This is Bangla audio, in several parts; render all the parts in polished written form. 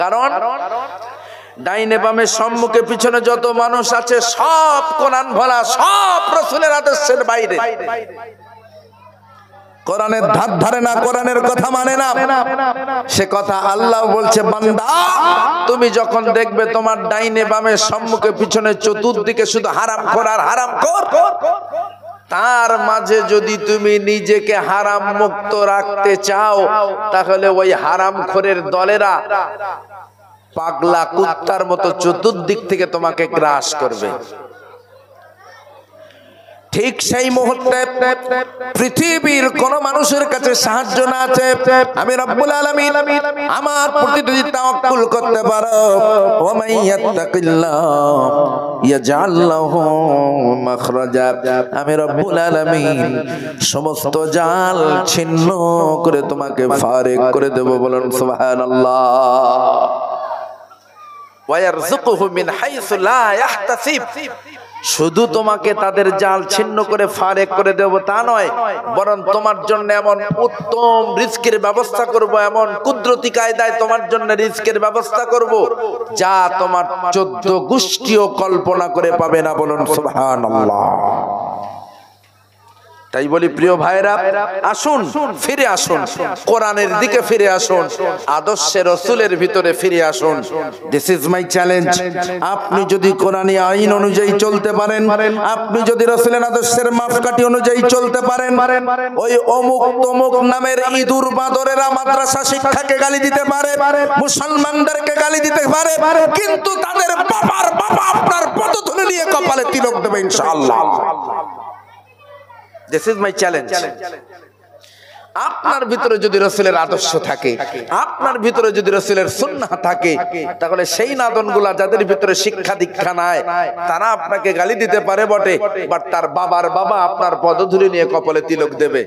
কারণ ডাইনে বামে সম্মুখে পিছনে যত মানুষ আছে সব কোরআন ভোলা, সব রাসূলের আদর্শের বাইরে। কোরআনের ধার ধারে না, কোরআনের কথা মানে না। সে কথা আল্লাহ বলছে, বান্দা তুমি যখন দেখবে তোমার ডাইনে বামে সম্মুখে পিছনে চতুর্দিকে শুধু হারাম খোর আর হারাম খোর, তার মাঝে যদি তুমি নিজেকে হারাম মুক্ত রাখতে চাও, তাহলে ওই হারাম খোরের দলেরা পাগলা কুত্তার মতো চতুর্দিক থেকে তোমাকে গ্রাস করবে। ঠিক সেই মুহূর্তে পৃথিবীর কোন মানুষের কাছে সাহায্য না আছে, আমি রব্বুল আলামিন আমার প্রতি যদি তাওয়াক্কুল করতে পারো, ওয়া মান ইয়াত্তাকিল্লাহ ইয়াজআল লাহু মাখরাজা, আমি রব্বুল আলামিন সমস্ত জাল ছিন্ন করে তোমাকে ফারেক করে দেব। বলেন সুবহানাল্লাহ। ওয়া ইয়ারযুকুহু মিন হাইসু লা ইয়াহতাসিব, শুধু তোমাকে তাদের জাল ছিন্ন করে ফারেক করে দেব তা নয়, বরং তোমার জন্য এমন উত্তম রিজকের ব্যবস্থা করব, এমন কুদরতি কায়দায় তোমার জন্য রিজকের ব্যবস্থা করব যা তোমার 14 গোষ্ঠীও কল্পনা করে পাবে না। বলুন সুবহানাল্লাহ। তাই বলি প্রিয় ভাইরা, আসুন ফিরে আসুন, কোরআনের দিকে ফিরে আসুন, আদর্শে রাসূলের ভিতরে ফিরে আসুন। This is my challenge. আপনি যদি কোরআনী আইন অনুযায়ী চলতে পারেন, আপনি যদি রাসূলের আদর্শের মাপকাঠি অনুযায়ী চলতে পারেন, ওই অমুক তমুক নামের ইঁদুর বাঁদরেরা মাদ্রাসা শিক্ষাকে গালি দিতে পারে, মুসলমানদেরকে গালি দিতে পারে, কিন্তু তাদের বাবার বাবা আপনার পদধূলি নিয়ে কপালে তিলক দেবে ইনশাআল্লাহ। This is my challenge. আপনার ভিতরে যদি রাসূলের আদর্শ থাকে, আপনার ভিতরে যদি রাসূলের সুন্নাহ থাকে, তাহলে সেই নাদনগুলা যাদের ভিতরে শিক্ষা দীক্ষা নাই, তারা আপনাকে গালি দিতে পারে বটে, বাট তার বাবার বাবা আপনার পদধূলি নিয়ে কপালে তিলক দেবে।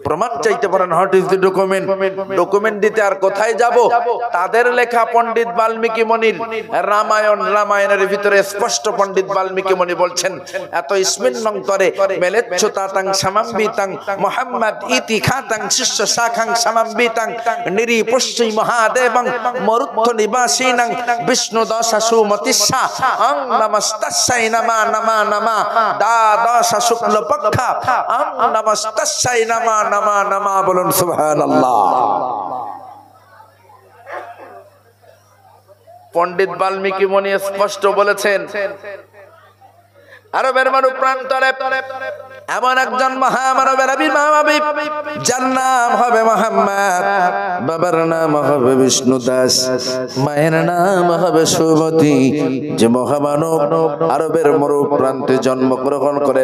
প্রমাণ চাইতে পারেন, what is the document? Document দিতে আর কোথায় যাব? তাদের লেখা পণ্ডিত বাল্মীকি মুনির রামায়ণের ভিতরে স্পষ্ট পণ্ডিত বাল্মীকি মুনি বলছেন, এত ইসমিন্নং তরে মেলেচ্ছতাতাং সামাম্বিতাং মুহাম্মদ ইতি খাতাং শিষ্য শাখাং সামাম্বিতাং নিরিপুষ্টি মহাদেবং মরুত্থ নিবাসিনাং বিষ্ণু দশাসু মতিষ্যা অং নমস্তাস্যাই নমা নমা নমা দ্বাদশ শুক্ল পক্ষা অং নমস্তাস্যাই নমা নমা নমা। বলুন সুবহানাল্লাহ। পণ্ডিত বাল্মীকি মুনি স্পষ্ট বলেছেন, আরবের মরু প্রান্তরে এমন একজন মহামানবের আবির্ভাব হবে, যার নাম হবে মুহাম্মদ, বাবার নাম হবে বিষ্ণু দাস, মায়ের নাম হবে সুমতি, যে মহামানব আরবের মরু প্রান্তে জন্মগ্রহণ করে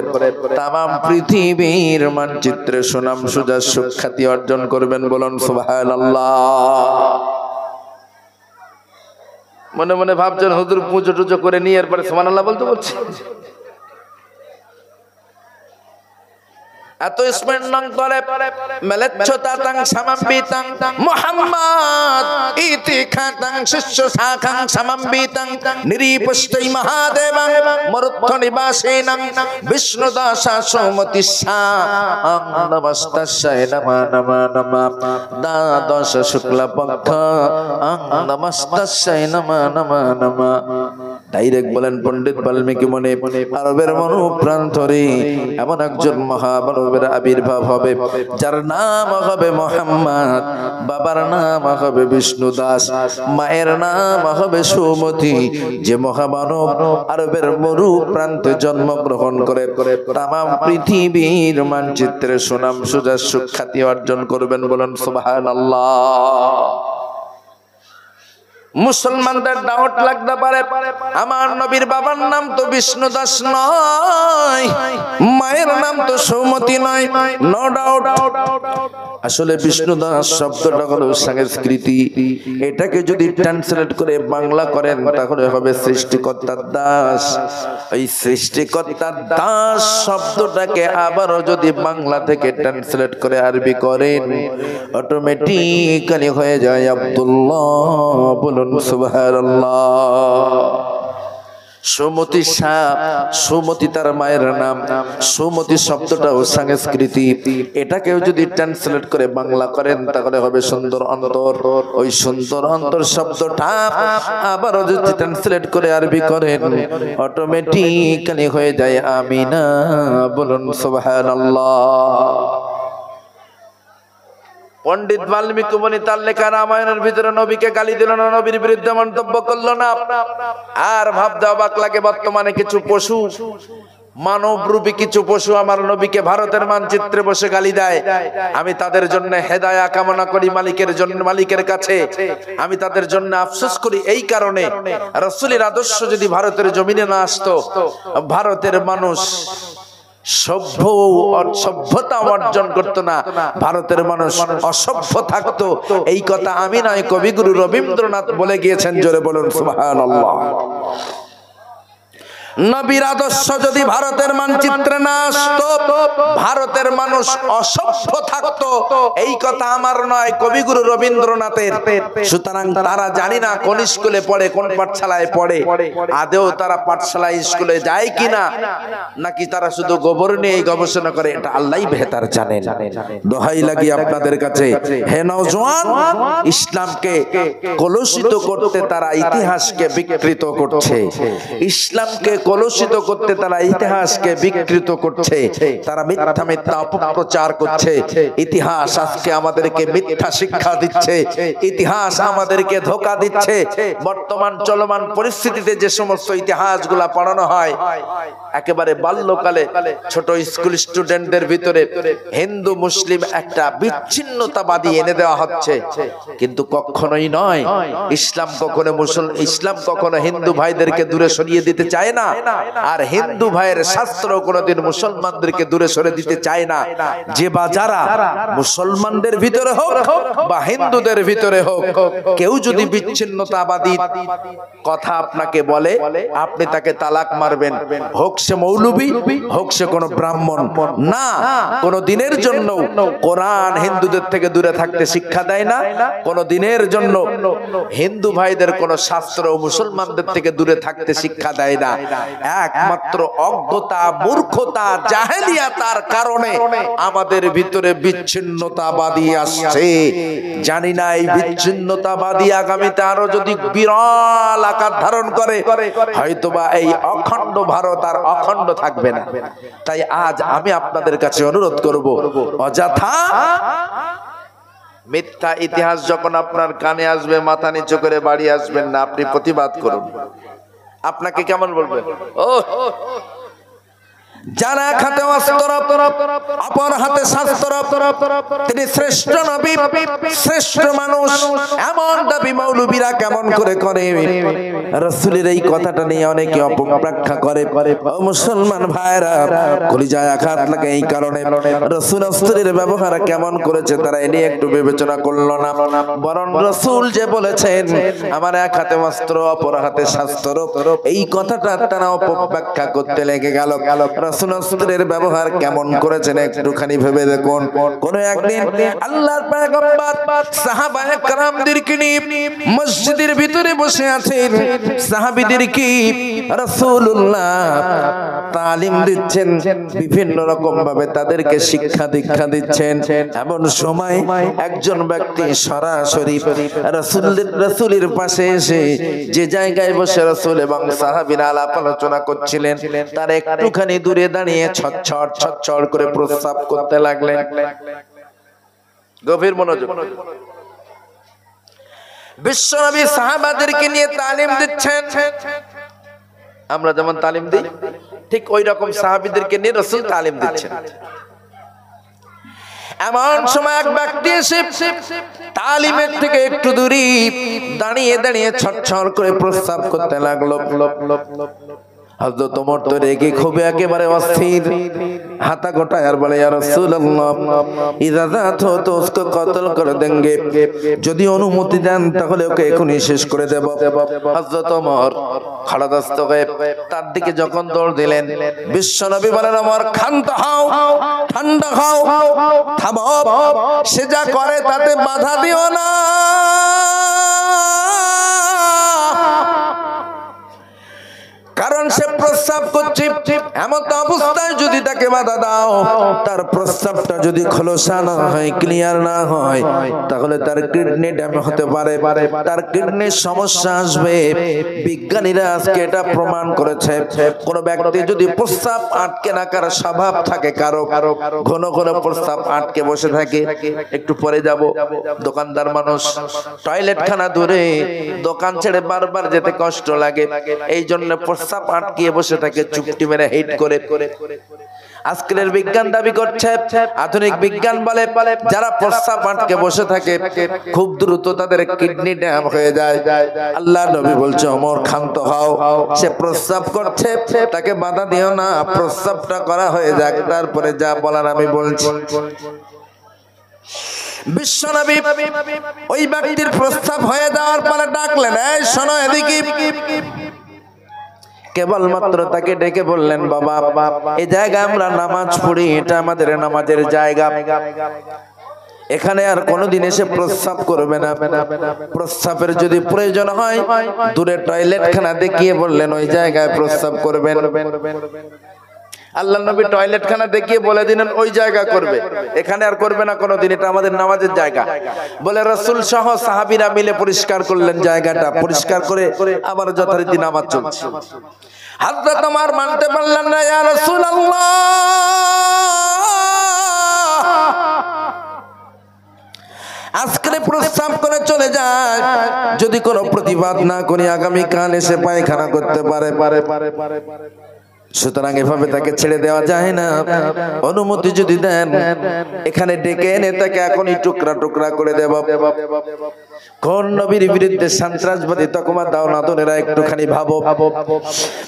তামাম পৃথিবীর মানচিত্রে সুনাম সুজা সুখ্যাতি অর্জন করবেন। বলুন সুবহানাল্লাহ। মনে মনে ভাবছেন, হুজুর পুজো টুজো করে নিয়ে এরপরে সুবহানাল্লাহ বলতে বলছে। এত স্মরণ করে মেলেচ্ছতাতাং সামাম্বিতাং মুহাম্মদ ইতি খাতাং শিষ্য শাখাং সামাম্বিতাং নিরিপুষ্টি মহাদেবং মরুত্থ নিবাসিনাং বিষ্ণু দশাসু মতিষ্যা অং নমস্তাস্যাই নমা নমা নমা দ্বাদশ শুক্ল পক্ষ অং নমস্তাস্যাই নমা নমা নমা। ডাইরেক্ট বলেন পণ্ডিত বাল্মীকি মুনি, আরবের মরু প্রান্তরে এমন একজন মহামানবের আবির্ভাব হবে, যার নাম হবে মুহাম্মদ, বাবার নাম হবে বিষ্ণু দাস, মায়ের নাম হবে সুমতি, যে মহামানব আরবের মরু প্রান্তে জন্মগ্রহণ করে তামাম পৃথিবীর মানচিত্রে সুনাম সুজা সুখ্যাতি অর্জন করবেন। বলেন সুবহানাল্লাহ। মুসলমানদের ডাউট লাগতে পারে, আমার নবীর বাবার নাম তো বিষ্ণু দাস নয়, মায়ের নাম তো সৌমতি নয়। নো ডাউট, আসলে বিষ্ণু দাস শব্দটা হলো সংস্কৃতি, এটাকে যদি ট্রান্সলেট করে বাংলা করেন তাহলে হবে সৃষ্টিকর্তার দাস। এই সৃষ্টিকর্তার দাস শব্দটাকে আবারও যদি বাংলা থেকে ট্রান্সলেট করে আরবি করেন, অটোমেটিক্যালি হয়ে যায় আব্দুল্লাহ। বলুন সুবহানাল্লাহ। সুমতি শাহ, সুমতি তার মায়ের নাম। সুমতি শব্দটাও সংস্কৃতি, এটাকেও যদি ট্রান্সলেট করে বাংলা করেন তাহলে হবে সুন্দর অন্তর। ওই সুন্দর অন্তর শব্দটা আবারও যদি ট্রান্সলেট করে আরবি করেন অটোমেটিক্যালি হয়ে যায় আমিনা। বলুন সুবহানাল্লাহ। পণ্ডিত বাল্মীকি মুনি তার লেখা রামায়ণের ভিতরে নবীকে গালি দিল না, নবীর বিরুদ্ধে মন্তব্য করলো না। আর ভাবতে অবাক লাগে, বর্তমানে কিছু পশু, মানবরূপী কিছু পশু আমার নবীকে ভারতের মানচিত্রে বসে গালি দেয়। আমি তাদের জন্য হেদায়া কামনা করি মালিকের কাছে। আমি তাদের জন্য আফসোস করি এই কারণে, রাসূলের আদর্শ যদি ভারতের জমিনে না আসতো, ভারতের মানুষ সভ্যতা অর্জন করতো না, ভারতের মানুষ অসভ্য থাকতো। এই কথা আমি নয়, কবিগুরু রবীন্দ্রনাথ বলে গিয়েছেন। জোরে বলুন সুবহানাল্লাহ। নবীর আদর্শ যদি ভারতের মানচিত্রে না আসতো, ভারতের মানুষ অসভ্য থাকতো। এই কথা আমার নয়, কবিগুরু রবীন্দ্রনাথের। সুতরাং তারা জানি না কোন স্কুলে পড়ে, কোন পাঠশালায় পড়ে, আদেও তারা পাঠশালায় স্কুলে যায় কিনা, নাকি তারা শুধু গোবর নিয়ে গবেষণা করে, এটা আল্লাহই বেহতার জানেন। দোহাই লাগি আপনাদের কাছে, হে নওজোয়ান, ইসলামকে কলুষিত করতে তারা ইতিহাসকে বিকৃত করছে। ইসলামকে কলুষিত করতে তারা ইতিহাসকে বিকৃত করছে। তারা মিথ্যা মিথ্যা অপপ্রচার করছে। ইতিহাস আজকে আমাদেরকে মিথ্যা শিক্ষা দিচ্ছে, ইতিহাস আমাদেরকে ধোঁকা দিচ্ছে। বর্তমান চলমান পরিস্থিতিতে যে সমস্ত ইতিহাসগুলা পড়ানো হয়, একেবারে বাল্যকালে ছোট স্কুল স্টুডেন্টদের ভিতরে হিন্দু মুসলিম একটা বিচ্ছিন্নতাবাদী এনে দেওয়া হচ্ছে। কিন্তু কখনোই নয়, ইসলাম কখনো হিন্দু ভাইদেরকে দূরে সরিয়ে দিতে চায় না, আর হিন্দু ভাইয়ের শাস্ত্র কোনোদিন মুসলমানদেরকে দূরে সরে দিতে চায় না। যে বা যারা মুসলমানদের ভিতরে হোক বা হিন্দুদের ভিতরে হোক, কেউ যদি বিচ্ছিন্নতাবাদী কথা আপনাকে বলে, আপনি তাকে তালাক মারবেন, হোক সে মৌলবী, হোক সে কোনো ব্রাহ্মণ। না, কোনো দিনের জন্য কোরআন হিন্দুদের থেকে দূরে থাকতে শিক্ষা দেয় না। কোনো দিনের জন্য হিন্দু ভাইদের কোনো শাস্ত্র মুসলমানদের থেকে দূরে থাকতে শিক্ষা দেয় না। একমাত্র অজ্ঞতা, মূর্খতা, জাহেলিয়াতার কারণে আমাদের ভিতরে বিচ্ছিন্নতাবাদী আসছে। জানি না এই বিচ্ছিন্নতাবাদী আগামীতে আরো যদি বিরল আকার ধারণ করে, হয়তোবা এই অখণ্ড ভারত আর অখণ্ড থাকবে না। তাই আজ আমি আপনাদের কাছে অনুরোধ করব, অযথা মিথ্যা ইতিহাস যখন আপনার কানে আসবে, মাথা নিচু করে বাড়ি আসবেন না, আপনি প্রতিবাদ করুন। আপনাকে কেমন বলবে? ও যারা হাতে অস্ত্র, অপর হাতে শাস্ত্র, তিনি শ্রেষ্ঠ নবী, শ্রেষ্ঠ মানুষ, এমন দাবি মৌলবীরা কেমন করে করে? রাসূলের এই কথাটা নিয়ে অনেকে অপব্যাখ্যা করে। মুসলমান ভাইরা, কলিজায় আঘাত লাগে এই কারণে। রাসূল অস্ত্রের ব্যবহার কেমন করেছে তারা এ নিয়ে একটু বিবেচনা করলো না। বরং রাসূল যে বলেছেন আমার এক হাতে অস্ত্র, অপর হাতে শাস্ত্র, এই কথাটা তারা অপব্যাখ্যা করতে লেগে গেল। রাসূলের ব্যবহার কেমন করেছেন একটুখানি ভেবে দেখুন। কোন একদিন আল্লাহর পয়গম্বর সাহাবায়ে কেরামদেরকে নিয়ে মসজিদের ভিতরে বসে আছেন। সাহাবীদেরকে রাসূলুল্লাহ তালিম দিচ্ছেন, বিভিন্ন রকম ভাবে তাদেরকে শিক্ষা দীক্ষা দিচ্ছেন। এমন সময় একজন ব্যক্তি সরাসরি রাসূলের পাশে এসে যে জায়গায় বসে রাসূল এবং সাহাবীরা আলাপ আলোচনা করছিলেন, তার একটুখানি দূরে দাঁড়িয়ে ছটছট ছটছট করে প্রস্রাব করতে লাগলেন। গভীর মনোযোগ। বিশ্বনবী সাহাবাদেরকে নিয়ে তালিম দিচ্ছেন। আমরা যেমন তালিম দিই, ঠিক ওই রকম সাহাবীদেরকে নিয়ে রাসূল তালিম দিচ্ছেন। এমন সময় এক ব্যক্তি এসে তালিমের থেকে একটু দূরে দাঁড়িয়ে দাঁড়িয়ে ছটছট করে প্রস্রাব করতে লাগলো। হযরত ওমর তো রেগে ক্ষোভে একেবারে অস্থির, হাতা গোটায় আর বলে, ইয়া রাসূলুল্লাহ ইযা যাতো তো उसको কতল করে দেंगे, যদি অনুমতি দেন তাহলে ওকে এখনই শেষ করে দেব। হযরত ওমর খাড়াদস্ত হয়ে তার দিকে যখন দৌড় দিলেন, বিশ্বনবী বলেন, ওমর শান্ত হও, ঠান্ডা হও, থামো, সে যা করে তাতে বাধা দিও না। কারণ করছি, এমন অবস্থায় যদি তাকে বাধা দাও, তার প্রস্তাবটা যদি খোলসা না হয়, ক্লিয়ার না হয়, তাহলে তার কিডনি ড্যামেজ হতে পারে, তার কিডনির সমস্যা আসবে। বিজ্ঞানীরা আজকে এটা প্রমাণ করেছে, কোন ব্যক্তি যদি প্রস্তাব আটকে রাখার স্বভাব থাকে, কারো ঘন ঘন প্রস্তাব আটকে বসে থাকে, একটু পরে যাব, দোকানদার মানুষ, টয়লেট খানা দূরে, দোকান ছেড়ে বারবার যেতে কষ্ট লাগে, এই জন্য প্রস্তাব আটকিয়ে বসে থাকে, চুপটি মেরে হিট করে। আজকের বিজ্ঞান দাবি করছে, আধুনিক বিজ্ঞান বলে যারা প্রস্তাব আটকে বসে থাকে খুব দ্রুত তাদের কিডনি ড্যাম হয়ে যায়। আল্লাহ নবী বলছে, ওমর ক্ষান্ত হও, সে প্রস্তাব করছে, তাকে বাধা দিও না, প্রস্তাবটা করা হয়ে যাক, তারপরে যা বলার আমি বলছি। বিশ্বনবী ওই ব্যক্তির প্রস্তাব হয়ে যাওয়ার পরে ডাকলেন, এই শোনো এদিকে। কেবলমাত্র তাকে ডেকে বললেন, বাবা এই জায়গায় আমরা নামাজ পড়ি, এটা আমাদের নামাজের জায়গা, এখানে আর কোনোদিন এসে প্রস্রাব করবে না। প্রস্রাবের যদি প্রয়োজন হয় দূরে টয়লেট খানা দেখিয়ে বললেন ওই জায়গায় প্রস্রাব করবেন। আল্লাহ নবী টয়লেট খানা দেখিয়ে বলে দিলেন ওই জায়গা করবে, এখানে আর করবে না কোনোদিন, এটা আমাদের নামাজের জায়গা। বলে রাসূল সহ সাহাবীরা মিলে পরিষ্কার করলেন জায়গাটা, পরিষ্কার করে আবার যথারীতি নামাজ চলছে। হযরত ওমর মানতে পারলেন না, ইয়া রাসূলুল্লাহ আজকে প্রস্তাব করে চলে যায়, যদি কোনো প্রতিবাদ না করি আগামী কাল এসে পায়খানা করতে পারে। সুতরাং এভাবে তাকে ছেড়ে দেওয়া যায় না, অনুমতি যদি দেন এখানে ডেকে এনে তাকে এখনই টুকরা টুকরা করে দেব। কোন নবীর বিরুদ্ধে সন্ত্রাসবাদী তকমা দাও না তোরা একটুখানি ভাবো।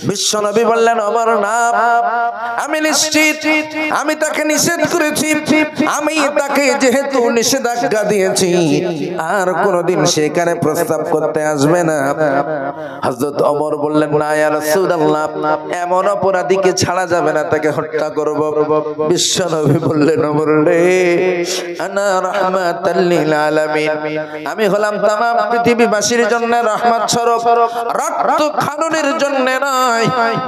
বিশ্ব নবী বললেন, ওমর না, আমি নিশ্চিত আমি তাকে নিষেধ করেছি, আমি তাকে যেহেতু নিষেধাজ্ঞা দিয়েছি আর কোনদিন সেখানে প্রস্তাব করতে আসবে না। হযরত ওমর বললেন, না ইয়া রাসূলুল্লাহ, এমন অপরাধীকে ছাড়া যাবে না, তাকে হত্যা করব। বিশ্ব নবী বললেন, ওমর রে, আনা রাহমাতাল লিল আলামিন, আমি হলাম তামাম পৃথিবীবাসীর জন্য রহমত স্বরূপ, রক্ত খননের জন্য নয়,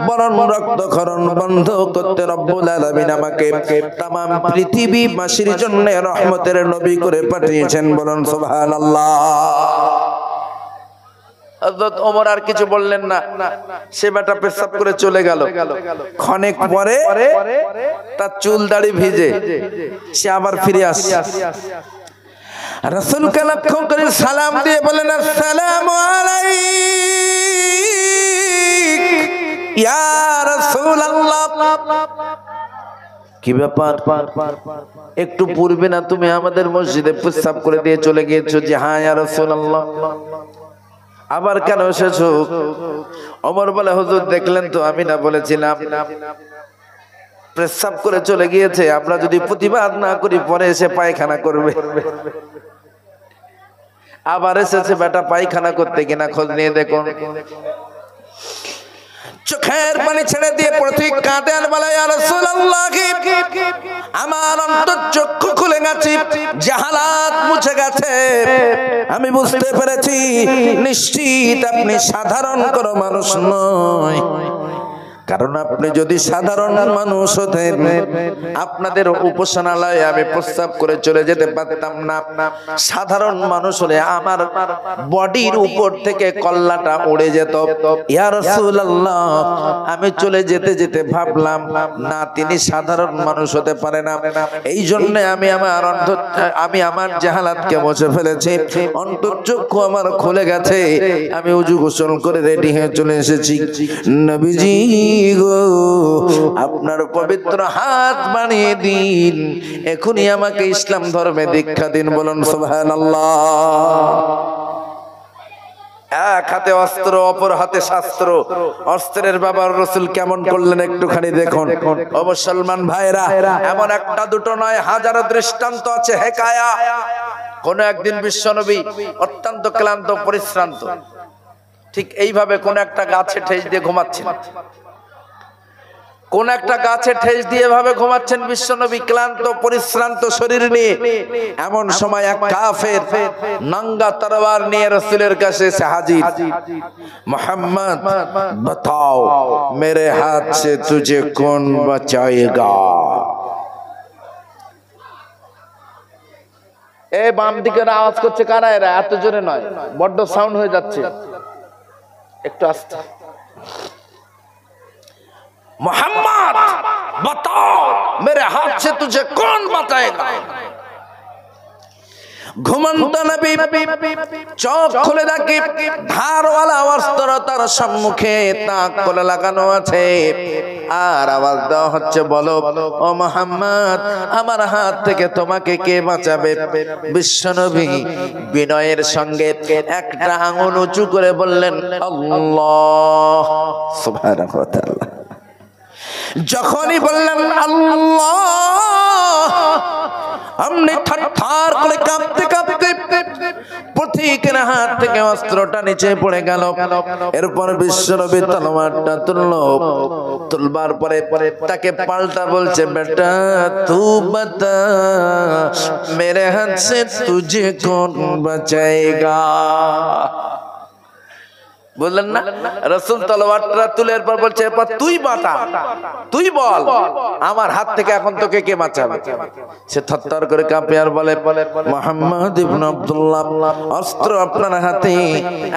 বরং রক্ত খনন বন্ধ করতে রব্বুল আলামিন আমাকে তামাম পৃথিবীবাসীর জন্য রহমতের নবী করে পাঠিয়েছেন। বলুন সুবহানাল্লাহ। হযরত ওমর আর কিছু বললেন না, সে বেটা পেশাব করে চলে গেল। ক্ষণেক পরে তার চুল দাড়ি ভিজে সে আবার ফিরে আসছে। রাসূলকে লক্ষ্য করে সালাম দিয়ে বলেন, আসসালামু আলাইক ইয়া রাসূলুল্লাহ। কি ব্যাপার, একটু পূর্বে না তুমি আমাদের মসজিদে পেশাব করে দিয়ে চলে গিয়েছো? যে হ্যাঁ ইয়া রাসূলুল্লাহ। আবার কেন এসেছো? ওমর বলে, হুজুর দেখলেন তো, আমি না বলেছিলাম পেশাব করে চলে গিয়েছে, আমরা যদি প্রতিবাদ না করি পরে এসে পায়খানা করবে। আবার এসেছে বেটা পায়খানা করতে, কিনা খোঁজ নিয়ে দেখুন। চোখের পানি ছেড়ে দিয়ে প্রতীক কাঁদেন, বলে ইয়া রাসূলুল্লাহ, আমার অন্তর চক্ষু খুলে গেছে, জাহালাত মুছে গেছে, আমি বুঝতে পেরেছি নিশ্চিত আপনি সাধারণ কোনো মানুষ নয়। কারণ আপনি যদি সাধারণ মানুষ হতেন আপনাদের উপাসনালয়ে আমি প্রস্তাব করে চলে যেতে পারতাম না। সাধারণ মানুষ হলে আমার বডির উপর থেকে কল্লাটা উড়ে যেত। ইয়া রাসূলুল্লাহ, আমি চলে যেতে যেতে ভাবলাম না, তিনি সাধারণ মানুষ হতে পারে না, এই জন্য আমি আমার জাহালাতকে মুছে ফেলেছি, অন্তর্চক্ষু আমার খুলে গেছে, আমি ওযু গোসল করে রেডি হয়ে চলে এসেছি। নবীজি গো, আপনার পবিত্র হাত বানিয়ে দিন, এখনই আমাকে ইসলাম ধর্মে দীক্ষা দিন। বলুন সুবহানাল্লাহ। এক হাতে অস্ত্র, অপর হাতে শাস্ত্র, অস্ত্রের বাবার রাসূল কেমন করলেন একটুখানি দেখুন। ও মুসলমান ভাইরা, এমন একটা দুটো নয়, হাজারো দৃষ্টান্ত আছে, হেকায়া। কোন একদিন বিশ্বনবী অত্যন্ত ক্লান্ত পরিশ্রান্ত, ঠিক এইভাবে কোন একটা গাছে ঠেস দিয়ে ঘুমাচ্ছেন। কোন একটা গাছে ঠেস দিয়ে ভাবে ঘুমাচ্ছেন বিশ্বনবী, ক্লান্ত পরিশ্রান্ত শরীর নিয়ে। এমন সময় এক কাফের নঙ্গা তরবার নিয়ে রাসূলের কাছে এসে হাজির। মোহাম্মদ बताओ मेरे हाथ से तुझे कौन बचाएगा। এ বাম দিকের আওয়াজ করছে কারা এরা? এত জোরে নয়, বড্ড সাউন্ড হয়ে যাচ্ছে, একটু আস্তে। मोहम्मद बताओ मेरे हाथ से तुझे कौन बचाएगा। ঘুমন্ত নবী চোখ খুলে দেখে ধারওয়ালা অস্ত্র তার সম্মুখে তাক করে লাগানো আছে, আর আওয়াজ দেওয়া হচ্ছে, বলো ও মুহাম্মদ আমার হাত থেকে তোমাকে কে বাঁচাবে। বিশ্বনবী বিনয়ের সঙ্গে একটা আঙুল উঁচু করে বললেন আল্লাহ সুবহানাহু ওয়া তাআলা। যখনই বললেন আল্লাহ, আমনি থরথর করে কাঁপতে কাঁপতে পথিকের হাত থেকে অস্ত্রটা নিচে পড়ে গেল। এরপর বিশ্বনবী তলোয়ারটা তুললো, তুলবার পরে তাকে পাল্টা বলছে, বেটা তু বতা মেরে হাত সে তুঝে কোন বাঁচায়েগা। বুঝলেন না? রাসূল তলোয়ারটা তুলের পর বলছে, এরপর তুই বাঁচা, তুই বল আমার হাত থেকে এখন তোকে কে বাঁচাবে। সে থরথর করে কাঁপে আর বলে, মুহাম্মদ ইবনে আব্দুল্লাহ অস্ত্র আপনার হাতে,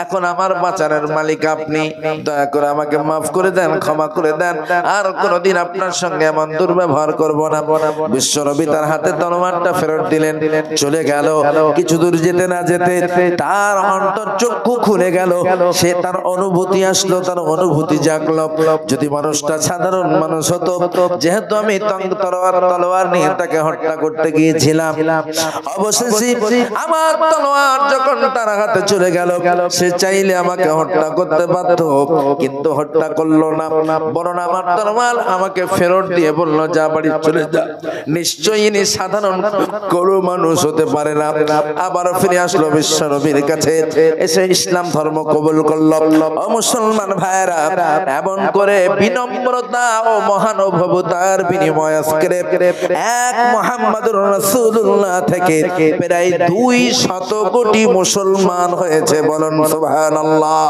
এখন আমার বাঁচানোর মালিক আপনি, দয়া করে আমাকে মাফ করে দেন, ক্ষমা করে দেন, আর কোনোদিন আপনার সঙ্গে এমন দুর্ব্যবহার করব না। বিশ্বনবী তার হাতে তলোয়ারটা ফেরত দিলেন, চলে গেল। কিছু দূর যেতে না যেতে তার অন্তর্চক্ষু খুলে গেল, সে তার অনুভূতি আসলো, তার অনুভূতি জাগলো। যদি মানুষটা সাধারণ মানুষ হতো, যেহেতু আমি তলোয়ার নিয়ে তাকে হত্যা করতে গিয়েছিলাম, অবশেষে আমার তলোয়ার যখন তার হাতে চলে গেল, সে চাইলে আমাকে হত্যা করতে পারত, কিন্তু হত্যা করলো না, বরং আমার তলোয়ার আমাকে ফেরত দিয়ে বলল, যা বাড়ি চলে যা। নিশ্চয়ই ইনি সাধারণ কোনো মানুষ হতে পারে না। আবার ফিরে আসলো বিশ্বনবীর কাছে, এসে ইসলাম ধর্ম কবুল করলো। ও মুসলমান ভাইরা, এমন করে বিনম্রতা ও মহানুভবতার বিনিময় আজকে এক মুহাম্মদুর রাসূলুল্লাহ থেকে প্রায় 200 কোটি মুসলমান হয়েছে। বলুন সুবহানাল্লাহ।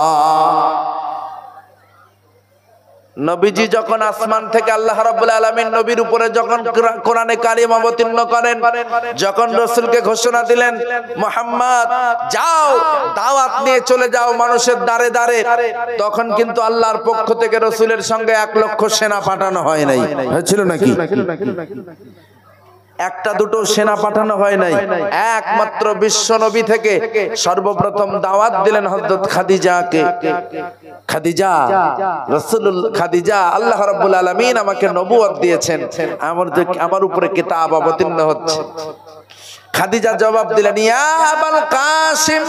নবীজি যখন আসমান থেকে আল্লাহ রাব্বুল আলামিন নবীর উপরে যখন কোরআনে কারিম অবতীর্ণ করেন, যখন রাসূলকে ঘোষণা দিলেন, মুহাম্মদ যাও দাওয়াত নিয়ে চলে যাও মানুষের দ্বারে দ্বারে, তখন কিন্তু আল্লাহর পক্ষ থেকে রাসূলের সঙ্গে 1 লক্ষ সেনা পাঠানো হয় নাই। হয়েছিল নাকি? একটা দুটো সেনা পাঠানো হয় নাই। একমাত্র বিশ্বনবী থেকে সর্বপ্রথম দাওয়াত দিলেন হযরত খাদিজাকে। খাদিজা রাসূলুল্লাহ, খাদিজা আল্লাহ রাব্বুল আলামিন আমাকে নবুয়ত দিয়েছেন, আমার উপরে কিতাব অবতীর্ণ হচ্ছে। খাদিজা জবাব দিলেন, ইয়া আবুল কাসিম,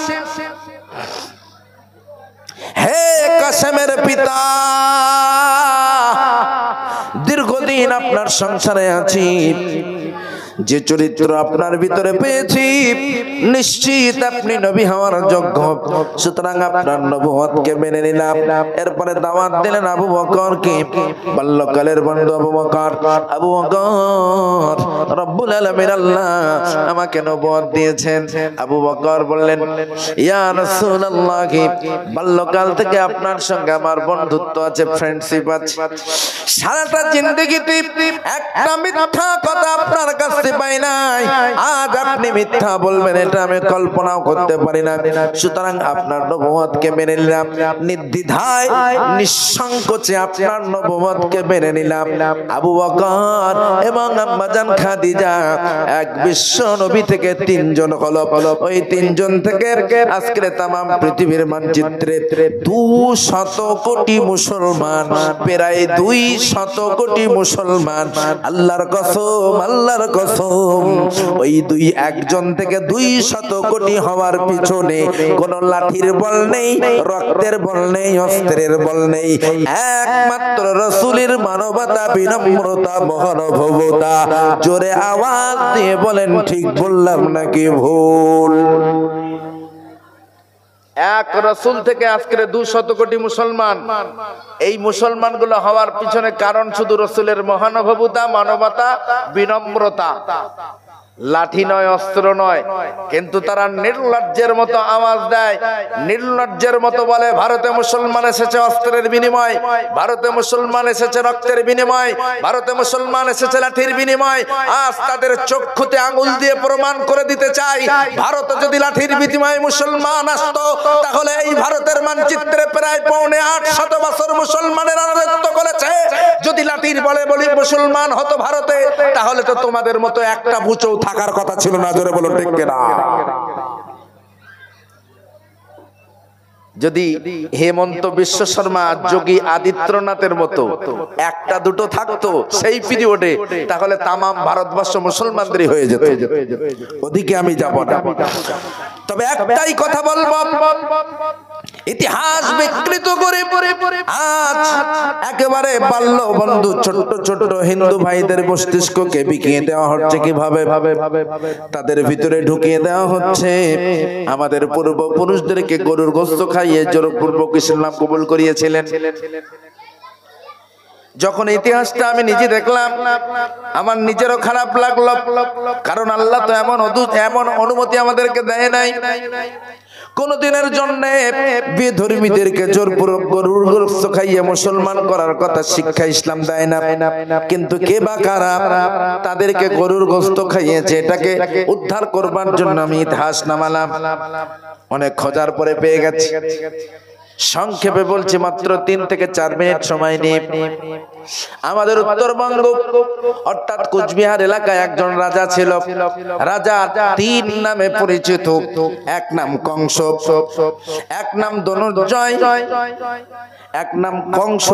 হে কাসেমের পিতা, দীর্ঘদিন আপনার সংসারে আছি, যে চরিত্র আপনার ভিতরে পেয়েছি নিশ্চিত আপনি নবী হওয়ার যোগ্য, সুতরাং আপনার নবুয়তকে মেনে নিলাম। এরপরে দাওয়াত দিলেন আবু বকরকে, বাল্যকালের বন্ধু আবু বকর। আবু বকর, রব্বুল আলামিন আল্লাহ আমাকে নবুয়ত দিয়েছেন। আবু বকর বললেন, ইয়া রাসূলুল্লাহ, বাল্যকাল থেকে আপনার সঙ্গে আমার বন্ধুত্ব আছে, ফ্রেন্ডশিপ আছে, সারাটা জিন্দেগিতে একটা মিথ্যা কথা আপনার কাছে পাই নাই, আজ আপনি মিথ্যা বলবেন এটা আমি কল্পনাও করতে পারি না, সুতরাং আপনার নবুয়তকে মেনে নিলাম, নির্দ্বিধায় নিঃসংকোচে আপনার নবুয়তকে মেনে নিলাম। আবু বকর এবং আম্মাজান খাদিজা এক বিশ্ব নবী থেকে 3 জন হলো। ওই 3 জন থেকে আজকে তামাম পৃথিবীর মানচিত্রে 200 কোটি মুসলমান, প্রায় 200 কোটি মুসলমান। আল্লাহর কসম, আল্লাহর কসম, ওই 1 থেকে 200 কোটি হওয়ার পিছনে কোন লাঠির বল নেই, রক্তের বল নেই, অস্ত্রের বল নেই, একমাত্র রাসূলের মানবতা, বিনম্রতা, মহানুভবতা। জোরে আওয়াজ দিয়ে বলেন ঠিক বললাম নাকি ভুল? এক রাসূল থেকে আজকে 200 কোটি মুসলমান। এই মুসলমানগুলো হওয়ার পিছনে কারণ শুধু রাসূলের মহানুভবতা, মানবতা, বিনম্রতা। লাঠি নয়, অস্ত্র নয়, কিন্তু তারা নির্লজ্জের মতো আওয়াজ দেয়, নির্লজ্জের মতো বলে ভারতে মুসলমান এসেছে অস্ত্রের বিনিময়, ভারতে মুসলমান এসেছে রক্তের বিনিময়, ভারতে মুসলমান এসেছে লাঠির বিনিময়। আজ তাদের চক্ষুতে আঙুল দিয়ে প্রমাণ করে দিতে চাই, ভারতে যদি লাঠির বিনিময়ে মুসলমান আসতো তাহলে এই ভারতের মানচিত্রে প্রায় 850 বছর মুসলমানের রাজত্ব করেছে। যদি লাঠির বলে বলি মুসলমান হতো ভারতে, তাহলে তো তোমাদের মতো একটা ভুচৌ থাকার কথা ছিল না। জোরে বলো ঠিক কিনা? যদি হেমন্ত বিশ্ব শর্মা, যোগী আদিত্যনাথের মতো একটা দুটো থাকতো সেই পিরিয়ডে, তাহলে তামাম ভারতবর্ষ মুসলমানদেরই হয়ে যেত। ওদিকে আমি যাব না। তবে একটাই কথা বলবো, ইতিহাস বিকৃত করে আজ একেবারে বাল্য বন্ধু ছোট্ট ছোট্ট হিন্দু ভাইদের মস্তিষ্ককে বিকিয়ে দেওয়া হচ্ছে। কিভাবে? তাদের ভিতরে ঢুকিয়ে দেওয়া হচ্ছে আমাদের পূর্বপুরুষদেরকে গরুর গোশত খাইয়ে জোরপূর্বক ইসলাম কবুল করিয়েছিলেন। যখন ইতিহাসটা আমি নিজে দেখলাম, আমার নিজেরও খারাপ লাগলো, কারণ আল্লাহ তো এমন অনুমতি আমাদেরকে দেয় নাই। কোনদিনের জন্য বেধর্মীদেরকে জোরপূর্বক গরুর গোশত খাইয়ে মুসলমান করার কথা শিক্ষা ইসলাম দেয় না। কিন্তু কে বা কারা তাদেরকে গরুর গোশত খাইয়েছে, এটাকে উদ্ধার করবার জন্য আমি ইতিহাস নামালাম। অনেক খোঁজার পরে পেয়ে গেছি। সংক্ষেপে বলছি, মাত্র 3 থেকে 4 মিনিট সময় নিয়ে আমাদের উত্তরবঙ্গ অর্থাৎ কুচবিহার এলাকায় একজন রাজা ছিল। রাজা 3 নামে পরিচিত। এক নাম কংস, এক নাম ধনুর্জয়, এক নাম কংস,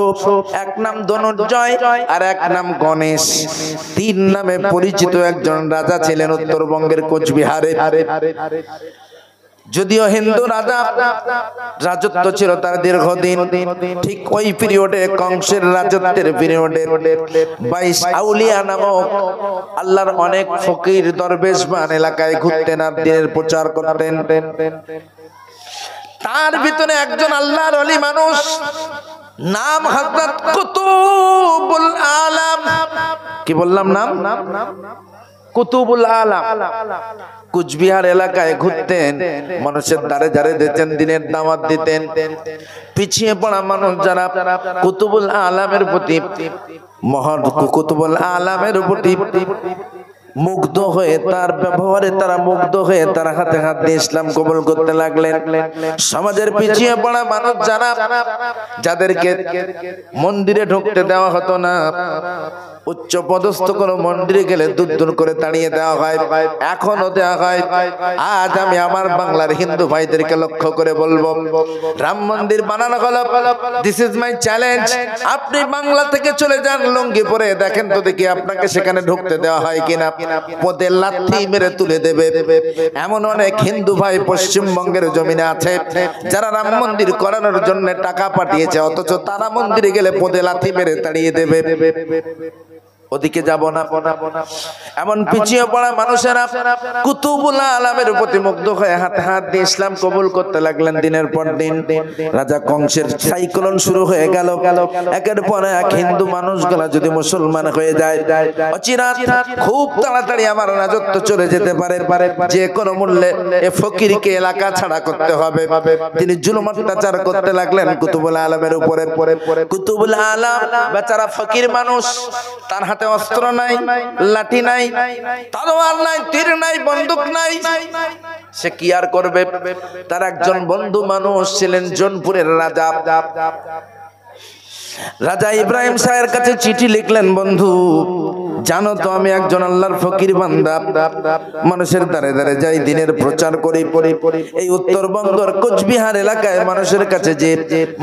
এক নাম ধনুর্জয়, আর এক নাম গণেশ। 3 নামে পরিচিত একজন রাজা ছিলেন উত্তরবঙ্গের কোচবিহারে। যদিও হিন্দু রাজা, রাজত্ব ছিল তার দীর্ঘদিন। ঠিক ওই পিরিয়ডে, কংসের রাজত্বের পিরিয়ডে 22 আউলিয়া নামক আল্লাহর অনেক ফকির দরবেশমান এলাকায় ঘুরতেন আর দিনের প্রচার করতেন। তার ভিতরে একজন আল্লাহর ওলি মানুষ, নাম হযরত কুতুবুল আলাম। কি বললাম নাম? কুতুবুল আলাম। কুচবিহার এলাকায় ঘুরতেন, মানুষের দ্বারে দ্বারে দিতেন, দিনের দাওয়াত দিতেন। পিছিয়ে পড়া মানুষ যারা কুতুবুল আলামের প্রতি, মহান কুতুবুল আলামের প্রতি মুগ্ধ হয়ে, তার ব্যবহারে তারা মুগ্ধ হয়ে তারা হাতে হাত দিয়ে ইসলাম কবুল করতে লাগলেন। সমাজের পিছিয়ে পড়া মানুষ যারা, যাদেরকে মন্দিরে ঢুকতে দেওয়া হতো না, উচ্চ পদস্থ কোনো মন্দিরে গেলে দূর দূর করে তাড়িয়ে দেওয়া হয়, এখনো দেওয়া হয়। আজ আমি আমার বাংলার হিন্দু ভাইদেরকে লক্ষ্য করে বলবো, রাম মন্দির বানানো হলো, দিস ইজ মাই চ্যালেঞ্জ। আপনি বাংলা থেকে চলে যান, লুঙ্গি পরে দেখেন তো দেখি আপনাকে সেখানে ঢুকতে দেওয়া হয় কিনা। পদে লাথি মেরে তুলে দেবে। এমন অনেক হিন্দু ভাই পশ্চিমবঙ্গের জমিনে আছে যারা রাম মন্দির করানোর জন্য টাকা পাঠিয়েছে, অথচ তারা মন্দিরে গেলে পদে লাথি মেরে তাড়িয়ে দেবে। ওদিকে যাব না। এমন পিছিয়ে পড়া মানুষেরা কুতুবুল আলামের প্রতি মুগ্ধ হয়ে হাতে হাত দিয়ে ইসলাম কবুল করতে লাগলেন দিনের পর দিন। রাজা কংসের সাইক্লোন শুরু হয়ে গেল। একের পর এক হিন্দু মানুষগুলা যদি মুসলমান হয়ে যায়, অচিরাত খুব তাড়াতাড়ি আমার রাজত্ব চলে যেতে পারে, যে কোনো মূল্যে এ ফকিরকে এলাকা ছাড়া করতে হবে। তিনি জুলুম অত্যাচার করতে লাগলেন কুতুবুল আলামের উপরে। কুতুবুল আলাম বেচারা ফকির মানুষ, তার হাতে অস্ত্র নাই, লাঠি নাই, তলোয়ার নাই, তীর নাই, বন্দুক নাই, সে কি আর করবে? তার একজন বন্ধু মানুষ ছিলেন জোনপুরের রাজা। রাজা ইব্রাহিম শাহের কাছে চিঠি লিখলেন, বন্ধু জানো তো আমি একজন আল্লাহর ফকির বান্দা, মানুষের দ্বারে দ্বারে যাই, দিনের প্রচার করি। এই উত্তরবঙ্গের কোচবিহার এলাকায় মানুষের কাছে যে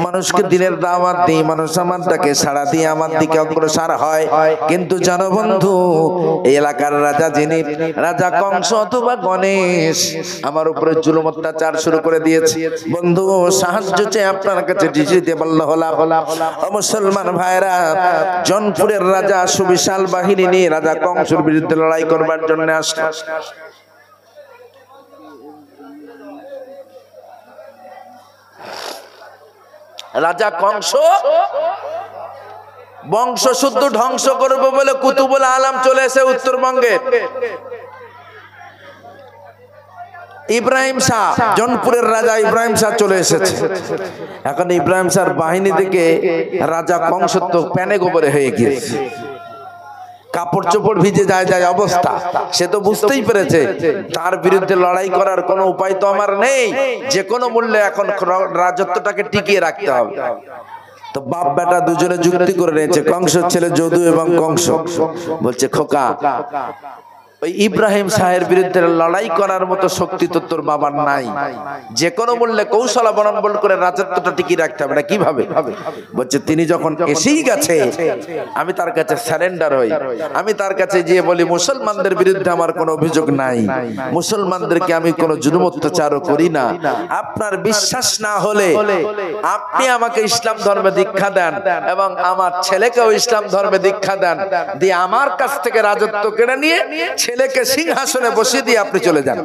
মানুষকে দিনের দাওয়াত দিই, মানুষ আমার ডাকে সাড়া দিয়ে আমার দিকে অগ্রসর হয়। কিন্তু জানো বন্ধু, এই এলাকার রাজা যিনি, রাজা কংস অথবা গণেশ, আমার উপরে জুলুম অত্যাচার শুরু করে দিয়েছে। বন্ধু সাহায্য চেয়ে আপনার কাছে চিঠি দিয়ে বলল, মুসলমান ভাইরা, জনপুরের রাজা সুবিশাল বাহিনী নিয়ে রাজা কংসের বিরুদ্ধে লড়াই করবার জন্য আসলেন। রাজা কংস বংশ শুদ্ধ ধ্বংস করবে বলে কুতুবুল আলম চলে এসে উত্তরবঙ্গে। ইব্রাহিম শাহ, জনপুরের রাজা ইব্রাহিম শাহ চলে এসেছে। এখন ইব্রাহিম শাহর বাহিনী থেকে রাজা কংস তো প্যানে গোবরে হয়ে গিয়েছে, কাপড় চোপড় ভিজে যায় যায় অবস্থা। সে তো বুঝতেই পেরেছে তার বিরুদ্ধে লড়াই করার কোনো উপায় তো আমার নেই, যে কোনো মূল্যে এখন রাজত্বটাকে টিকিয়ে রাখতে হবে। তো বাপ বেটা দুজনে যুক্তি করে নিয়েছে, কংসের ছেলে যদু এবং কংস বলছে, খোকা ওই ইব্রাহিম শাহের বিরুদ্ধে লড়াই করার মতো শক্তি তো তোর বাবার নাই, যে কোনো মূল্যে কৌশল অবলম্বন করে রাজত্বটা টিকিয়ে রাখতে হবে। না কিভাবে? বলছে তিনি যখন এসেই গেছে আমি তার কাছে সারেন্ডার হই, আমি তার কাছে গিয়ে বলি মুসলমানদের বিরুদ্ধে আমার কোনো অভিযোগ নাই, মুসলমানদেরকে আমি কোনো জুলুম অত্যাচারও করি না। আপনার বিশ্বাস না হলে আপনি আমাকে ইসলাম ধর্মে দীক্ষা দেন এবং আমার ছেলেকেও ইসলাম ধর্মে দীক্ষা দেন, দিয়ে আমার কাছ থেকে রাজত্ব কেড়ে নিয়ে ছেলেকে সিংহাসনে বসিয়ে দিয়ে আপনি চলে যান।